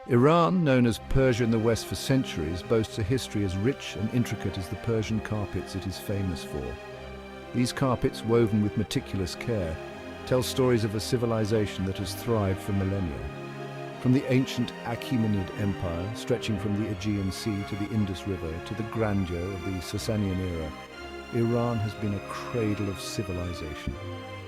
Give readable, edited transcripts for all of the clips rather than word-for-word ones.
Iran, known as Persia in the West for centuries, boasts a history as rich and intricate as the Persian carpets it is famous for. These carpets, woven with meticulous care, tell stories of a civilization that has thrived for millennia. From the ancient Achaemenid Empire, stretching from the Aegean Sea to the Indus River to the grandeur of the Sasanian era, Iran has been a cradle of civilization.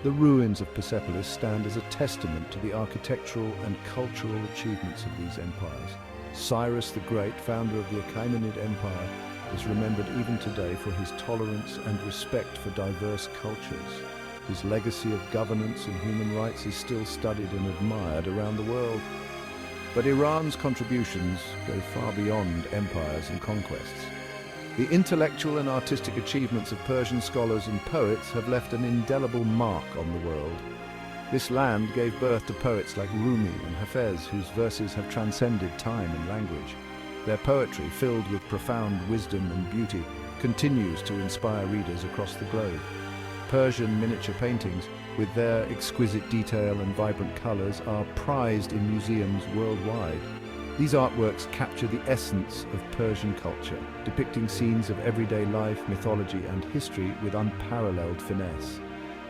The ruins of Persepolis stand as a testament to the architectural and cultural achievements of these empires. Cyrus the Great, founder of the Achaemenid Empire, is remembered even today for his tolerance and respect for diverse cultures. His legacy of governance and human rights is still studied and admired around the world. But Iran's contributions go far beyond empires and conquests. The intellectual and artistic achievements of Persian scholars and poets have left an indelible mark on the world. This land gave birth to poets like Rumi and Hafez, whose verses have transcended time and language. Their poetry, filled with profound wisdom and beauty, continues to inspire readers across the globe. Persian miniature paintings, with their exquisite detail and vibrant colors, are prized in museums worldwide. These artworks capture the essence of Persian culture, depicting scenes of everyday life, mythology, and history with unparalleled finesse.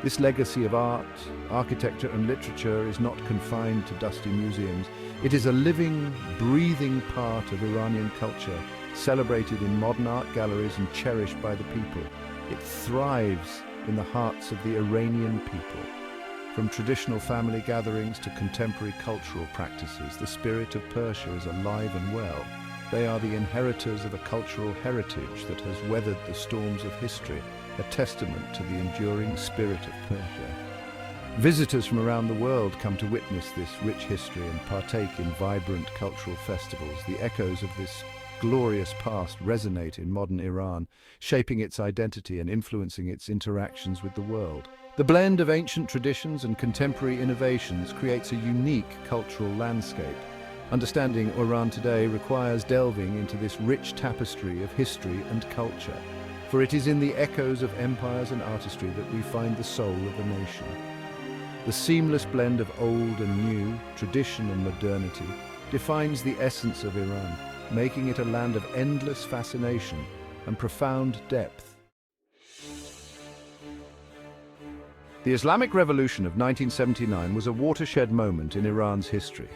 This legacy of art, architecture, and literature is not confined to dusty museums. It is a living, breathing part of Iranian culture, celebrated in modern art galleries and cherished by the people. It thrives in the hearts of the Iranian people. From traditional family gatherings to contemporary cultural practices, the spirit of Persia is alive and well. They are the inheritors of a cultural heritage that has weathered the storms of history, a testament to the enduring spirit of Persia. Visitors from around the world come to witness this rich history and partake in vibrant cultural festivals. The echoes of this glorious past resonate in modern Iran, shaping its identity and influencing its interactions with the world. The blend of ancient traditions and contemporary innovations creates a unique cultural landscape. Understanding Iran today requires delving into this rich tapestry of history and culture, for it is in the echoes of empires and artistry that we find the soul of a nation. The seamless blend of old and new, tradition and modernity, defines the essence of Iran, making it a land of endless fascination and profound depth. The Islamic Revolution of 1979 was a watershed moment in Iran's history.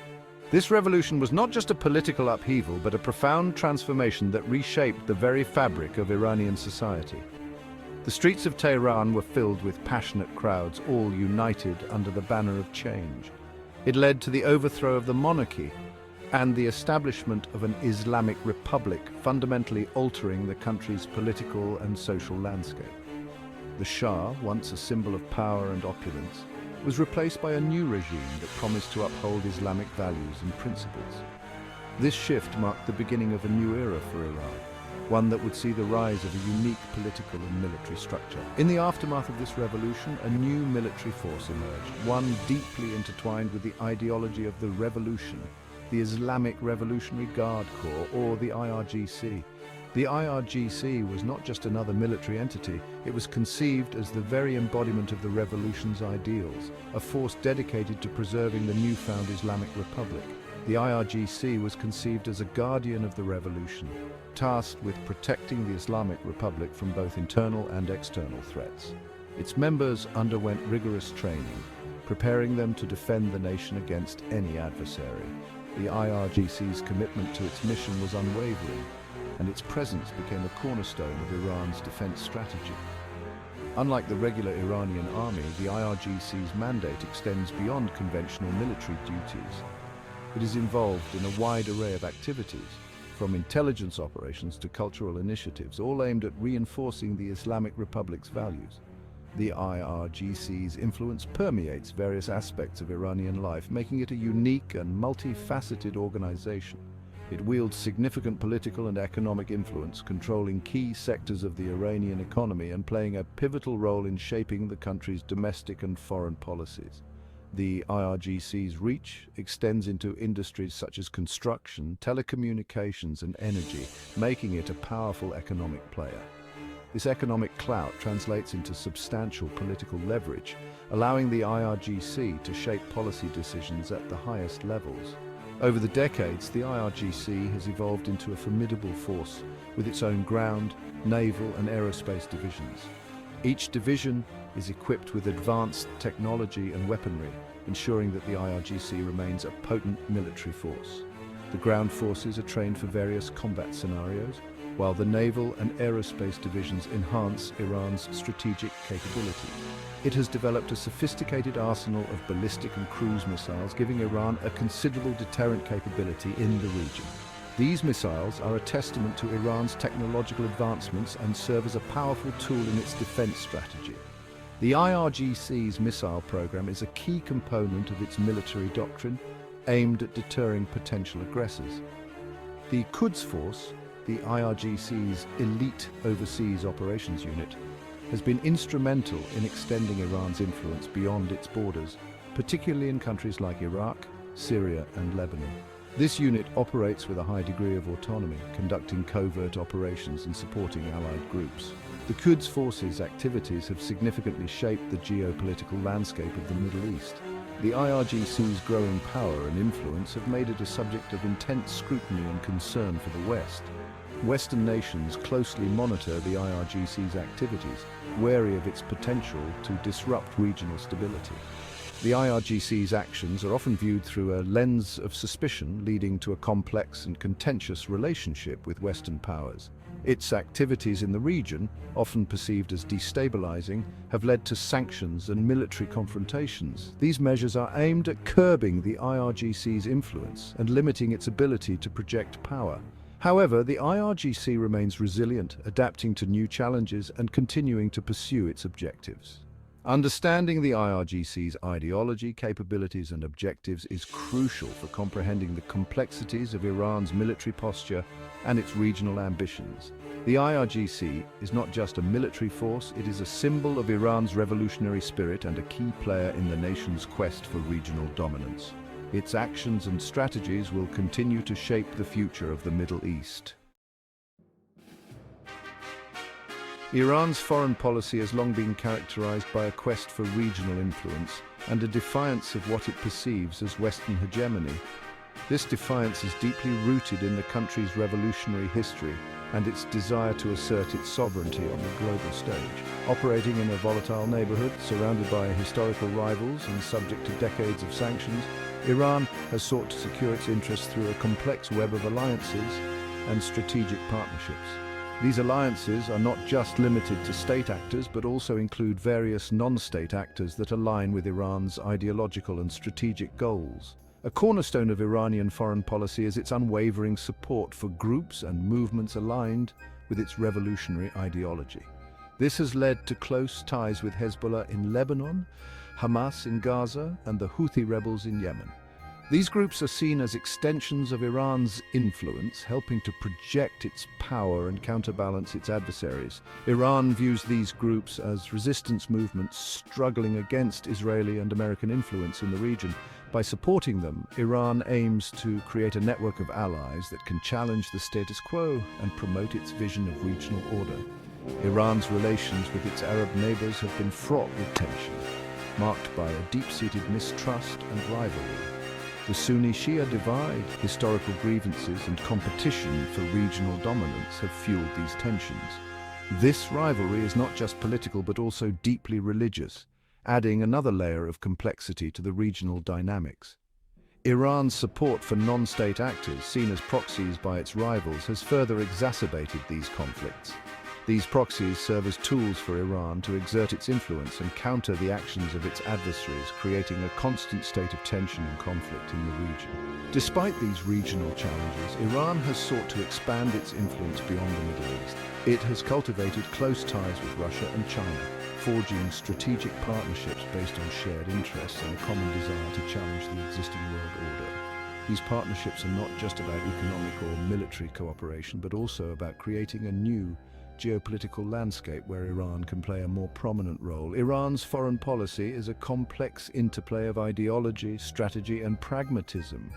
This revolution was not just a political upheaval, but a profound transformation that reshaped the very fabric of Iranian society. The streets of Tehran were filled with passionate crowds, all united under the banner of change. It led to the overthrow of the monarchy and the establishment of an Islamic Republic, fundamentally altering the country's political and social landscape. The Shah, once a symbol of power and opulence, was replaced by a new regime that promised to uphold Islamic values and principles. This shift marked the beginning of a new era for Iran, one that would see the rise of a unique political and military structure. In the aftermath of this revolution, a new military force emerged, one deeply intertwined with the ideology of the revolution, the Islamic Revolutionary Guard Corps, or the IRGC. The IRGC was not just another military entity, it was conceived as the very embodiment of the revolution's ideals, a force dedicated to preserving the newfound Islamic Republic. The IRGC was conceived as a guardian of the revolution, tasked with protecting the Islamic Republic from both internal and external threats. Its members underwent rigorous training, preparing them to defend the nation against any adversary. The IRGC's commitment to its mission was unwavering, and its presence became a cornerstone of Iran's defense strategy. Unlike the regular Iranian army, the IRGC's mandate extends beyond conventional military duties. It is involved in a wide array of activities, from intelligence operations to cultural initiatives, all aimed at reinforcing the Islamic Republic's values. The IRGC's influence permeates various aspects of Iranian life, making it a unique and multifaceted organization. It wields significant political and economic influence, controlling key sectors of the Iranian economy and playing a pivotal role in shaping the country's domestic and foreign policies. The IRGC's reach extends into industries such as construction, telecommunications, and energy, making it a powerful economic player. This economic clout translates into substantial political leverage, allowing the IRGC to shape policy decisions at the highest levels. Over the decades, the IRGC has evolved into a formidable force with its own ground, naval and aerospace divisions. Each division is equipped with advanced technology and weaponry, ensuring that the IRGC remains a potent military force. The ground forces are trained for various combat scenarios, while the naval and aerospace divisions enhance Iran's strategic capability. It has developed a sophisticated arsenal of ballistic and cruise missiles, giving Iran a considerable deterrent capability in the region. These missiles are a testament to Iran's technological advancements and serve as a powerful tool in its defense strategy. The IRGC's missile program is a key component of its military doctrine, aimed at deterring potential aggressors. The Quds Force, the IRGC's elite overseas operations unit, has been instrumental in extending Iran's influence beyond its borders, particularly in countries like Iraq, Syria and Lebanon. This unit operates with a high degree of autonomy, conducting covert operations and supporting allied groups. The Quds Force's activities have significantly shaped the geopolitical landscape of the Middle East. The IRGC's growing power and influence have made it a subject of intense scrutiny and concern for the West. Western nations closely monitor the IRGC's activities, wary of its potential to disrupt regional stability. The IRGC's actions are often viewed through a lens of suspicion, leading to a complex and contentious relationship with Western powers. Its activities in the region, often perceived as destabilizing, have led to sanctions and military confrontations. These measures are aimed at curbing the IRGC's influence and limiting its ability to project power. However, the IRGC remains resilient, adapting to new challenges and continuing to pursue its objectives. Understanding the IRGC's ideology, capabilities and objectives is crucial for comprehending the complexities of Iran's military posture and its regional ambitions. The IRGC is not just a military force, it is a symbol of Iran's revolutionary spirit and a key player in the nation's quest for regional dominance. Its actions and strategies will continue to shape the future of the Middle East. Iran's foreign policy has long been characterized by a quest for regional influence and a defiance of what it perceives as Western hegemony. This defiance is deeply rooted in the country's revolutionary history and its desire to assert its sovereignty on the global stage. Operating in a volatile neighborhood, surrounded by historical rivals and subject to decades of sanctions, Iran has sought to secure its interests through a complex web of alliances and strategic partnerships. These alliances are not just limited to state actors, but also include various non-state actors that align with Iran's ideological and strategic goals. A cornerstone of Iranian foreign policy is its unwavering support for groups and movements aligned with its revolutionary ideology. This has led to close ties with Hezbollah in Lebanon, Hamas in Gaza, and the Houthi rebels in Yemen. These groups are seen as extensions of Iran's influence, helping to project its power and counterbalance its adversaries. Iran views these groups as resistance movements struggling against Israeli and American influence in the region. By supporting them, Iran aims to create a network of allies that can challenge the status quo and promote its vision of regional order. Iran's relations with its Arab neighbors have been fraught with tension, marked by a deep-seated mistrust and rivalry. The Sunni-Shia divide, historical grievances and competition for regional dominance have fueled these tensions. This rivalry is not just political but also deeply religious, adding another layer of complexity to the regional dynamics. Iran's support for non-state actors, seen as proxies by its rivals, has further exacerbated these conflicts. These proxies serve as tools for Iran to exert its influence and counter the actions of its adversaries, creating a constant state of tension and conflict in the region. Despite these regional challenges, Iran has sought to expand its influence beyond the Middle East. It has cultivated close ties with Russia and China, forging strategic partnerships based on shared interests and a common desire to challenge the existing world order. These partnerships are not just about economic or military cooperation, but also about creating a new geopolitical landscape where Iran can play a more prominent role. Iran's foreign policy is a complex interplay of ideology, strategy, and pragmatism.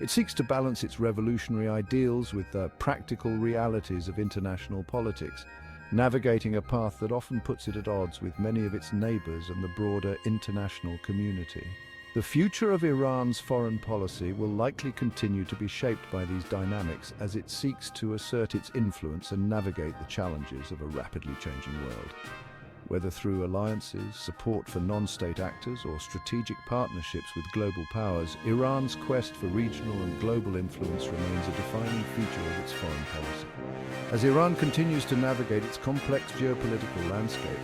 It seeks to balance its revolutionary ideals with the practical realities of international politics, navigating a path that often puts it at odds with many of its neighbors and the broader international community. The future of Iran's foreign policy will likely continue to be shaped by these dynamics as it seeks to assert its influence and navigate the challenges of a rapidly changing world. Whether through alliances, support for non-state actors, or strategic partnerships with global powers, Iran's quest for regional and global influence remains a defining feature of its foreign policy. As Iran continues to navigate its complex geopolitical landscape,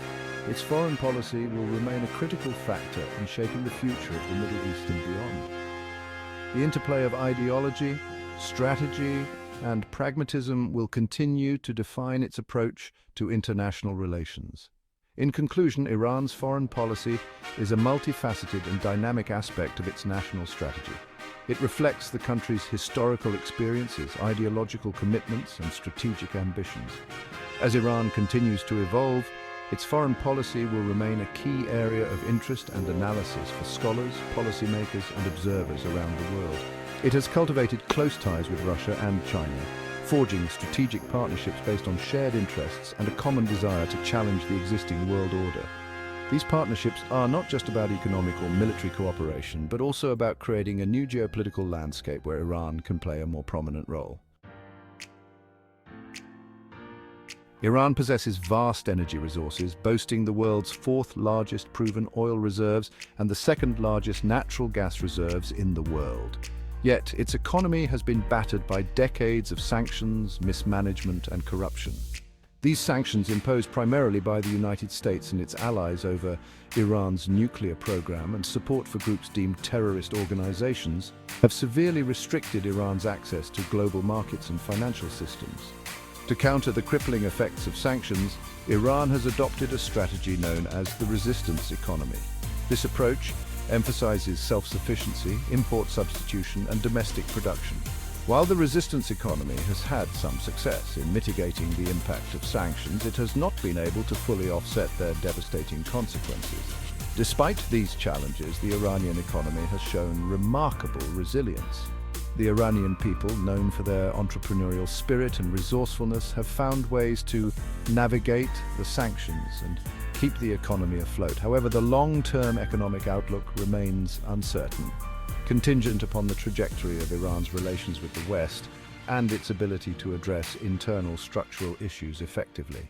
its foreign policy will remain a critical factor in shaping the future of the Middle East and beyond. The interplay of ideology, strategy, and pragmatism will continue to define its approach to international relations. In conclusion, Iran's foreign policy is a multifaceted and dynamic aspect of its national strategy. It reflects the country's historical experiences, ideological commitments, and strategic ambitions. As Iran continues to evolve, its foreign policy will remain a key area of interest and analysis for scholars, policymakers, and observers around the world. It has cultivated close ties with Russia and China, forging strategic partnerships based on shared interests and a common desire to challenge the existing world order. These partnerships are not just about economic or military cooperation, but also about creating a new geopolitical landscape where Iran can play a more prominent role. Iran possesses vast energy resources, boasting the world's fourth largest proven oil reserves and the second largest natural gas reserves in the world. Yet, its economy has been battered by decades of sanctions, mismanagement, and corruption. These sanctions, imposed primarily by the United States and its allies over Iran's nuclear program and support for groups deemed terrorist organizations, have severely restricted Iran's access to global markets and financial systems. To counter the crippling effects of sanctions, Iran has adopted a strategy known as the resistance economy. This approach emphasizes self-sufficiency, import substitution, and domestic production. While the resistance economy has had some success in mitigating the impact of sanctions, it has not been able to fully offset their devastating consequences. Despite these challenges, the Iranian economy has shown remarkable resilience. The Iranian people, known for their entrepreneurial spirit and resourcefulness, have found ways to navigate the sanctions and keep the economy afloat. However, the long-term economic outlook remains uncertain, contingent upon the trajectory of Iran's relations with the West and its ability to address internal structural issues effectively.